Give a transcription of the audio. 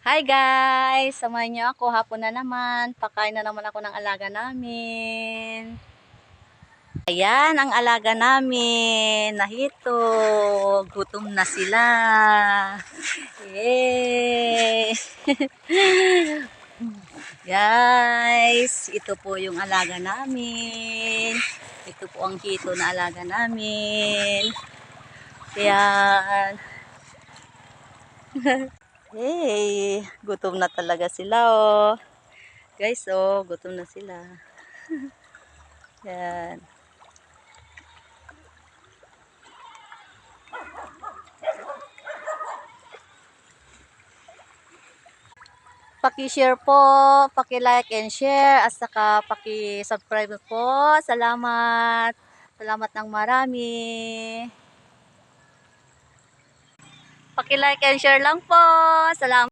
Hi guys! Samahan niyo ako. Hapon na naman. Pakain na naman ako ng alaga namin. Ayan ang alaga namin. Nahito. Gutom na sila. Yay! Guys, ito po yung alaga namin. Ito po ang hito na alaga namin. Ayan. Hey, gutom na talaga sila oh. Guys, oh, gutom na sila. Yan. Paki-share po, paki-like and share, at saka paki-subscribe po. Salamat. Salamat ng marami. Paki-like and share lang po. Salamat.